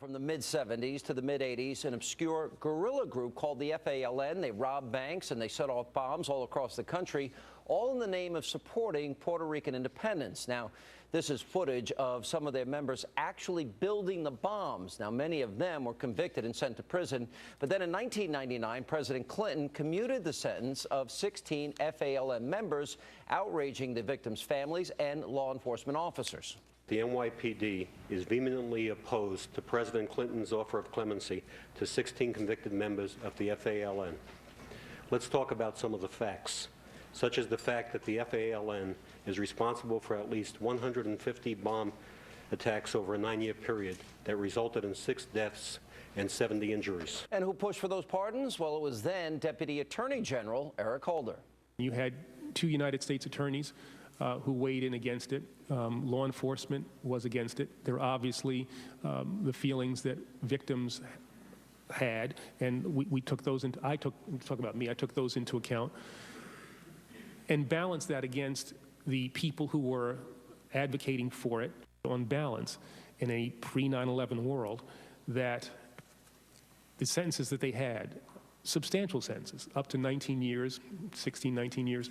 From the mid-'70s to the mid-'80s, an obscure guerrilla group called the FALN. They robbed banks and they set off bombs all across the country, all in the name of supporting Puerto Rican independence. Now, this is footage of some of their members actually building the bombs. Now, many of them were convicted and sent to prison. But then in 1999, President Clinton commuted the sentence of 16 FALN members, outraging the victims' families and law enforcement officers. The NYPD is vehemently opposed to President Clinton's offer of clemency to 16 convicted members of the FALN. Let's talk about some of the facts, such as the fact that the FALN is responsible for at least 150 bomb attacks over a 9-year period that resulted in 6 deaths and 70 injuries. And who pushed for those pardons? Well, it was then Deputy Attorney General Eric Holder. You had 2 United States attorneys who weighed in against it. Law enforcement was against it. There are obviously the feelings that victims had, and we took those into, I took those into account and balanced that against the people who were advocating for it. On balance, in a pre-9/11 world, that the sentences that they had, substantial sentences, up to 19 years, 16, 19 years,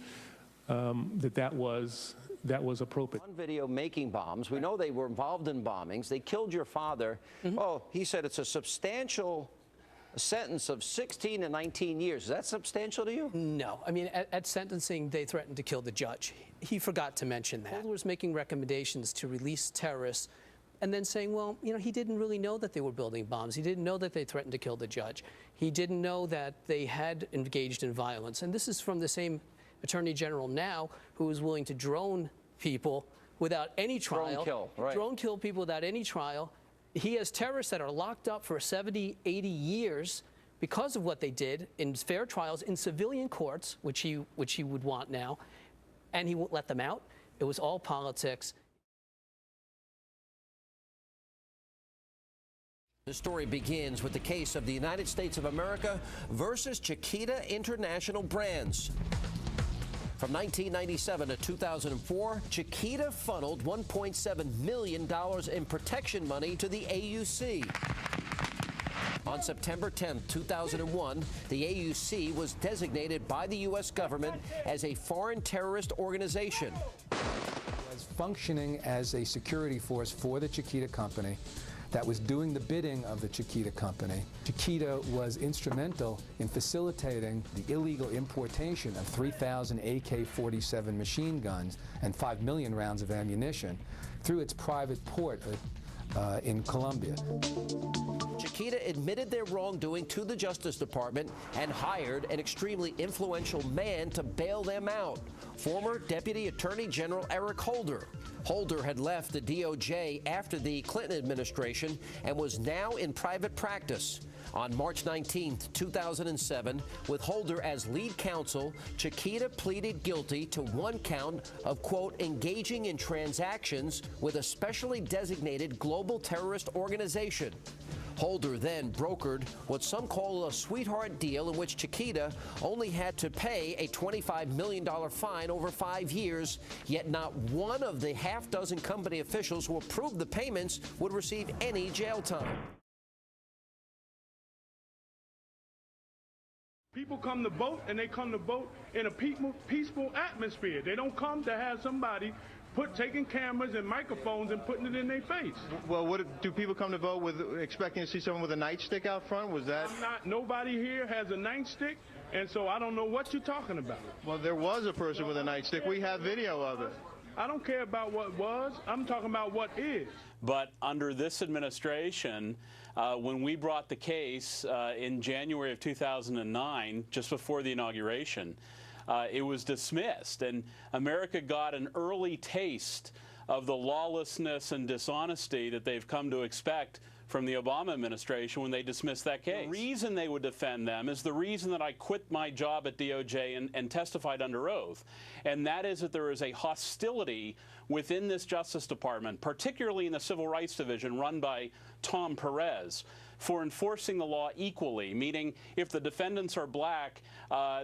that was appropriate. On video making bombs, we know they were involved in bombings. They killed your father. Oh, he said it's a substantial sentence of 16 to 19 years. Is that substantial to you? No. I mean, at sentencing, they threatened to kill the judge. He forgot to mention that. Holder was making recommendations to release terrorists and then saying, well, you know, he didn't really know that they were building bombs. He didn't know that they threatened to kill the judge. He didn't know that they had engaged in violence. And this is from the same Attorney General now who is willing to drone people without any trial. Drone kill, right. Drone kill people without any trial. He has terrorists that are locked up for 70, 80 years because of what they did in fair trials in civilian courts, which he would want now, and he won't let them out. It was all politics. The story begins with the case of the United States of America versus Chiquita International Brands. From 1997 to 2004, Chiquita funneled $1.7 million in protection money to the AUC. On September 10, 2001, the AUC was designated by the U.S. government as a foreign terrorist organization. Was functioning as a security force for the Chiquita Company that was doing the bidding of the Chiquita Company. Chiquita was instrumental in facilitating the illegal importation of 3,000 AK-47 machine guns and 5 million rounds of ammunition through its private port in Colombia. Chiquita admitted their wrongdoing to the Justice Department and hired an extremely influential man to bail them out, former Deputy Attorney General Eric Holder. Holder had left the DOJ after the Clinton administration and was now in private practice. On March 19, 2007, with Holder as lead counsel, Chiquita pleaded guilty to 1 count of, quote, engaging in transactions with a specially designated global terrorist organization. Holder then brokered what some call a sweetheart deal in which Chiquita only had to pay a $25 million fine over 5 years, yet not one of the half-dozen company officials who approved the payments would receive any jail time. People come to vote, and they come to vote in a peaceful atmosphere. They don't come to have somebody taking cameras and microphones and putting it in their face. Well, what do people come to vote with, expecting to see someone with a nightstick out front? Was that? Nobody here has a nightstick, and so I don't know what you're talking about. Well, there was a person with a nightstick. We have video of it. I don't care about what was. I'm talking about what is. But under this administration, when we brought the case in January of 2009, just before the inauguration, it was dismissed, and America got an early taste of the lawlessness and dishonesty that they've come to expect from the Obama administration when they dismissed that case. The reason they would defend them is the reason that I quit my job at DOJ and testified under oath, and that is that there is a hostility within this Justice Department, particularly in the Civil Rights Division run by Tom Perez, for enforcing the law equally, meaning if the defendants are black,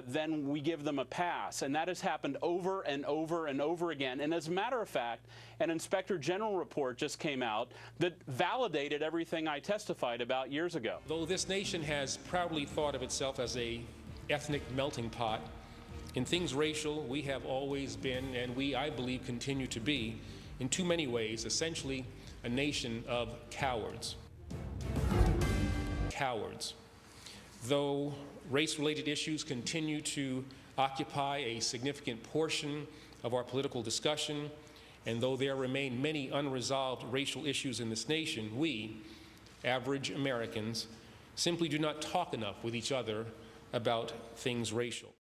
then we give them a pass. And that has happened over and over and over again. And as a matter of fact, an Inspector General report just came out that validated everything I testified about years ago. Though this nation has proudly thought of itself as a ethnic melting pot, in things racial, we have always been, and we, I believe, continue to be, in too many ways, essentially a nation of cowards. Cowards. Though race-related issues continue to occupy a significant portion of our political discussion, and though there remain many unresolved racial issues in this nation, we, average Americans, simply do not talk enough with each other about things racial.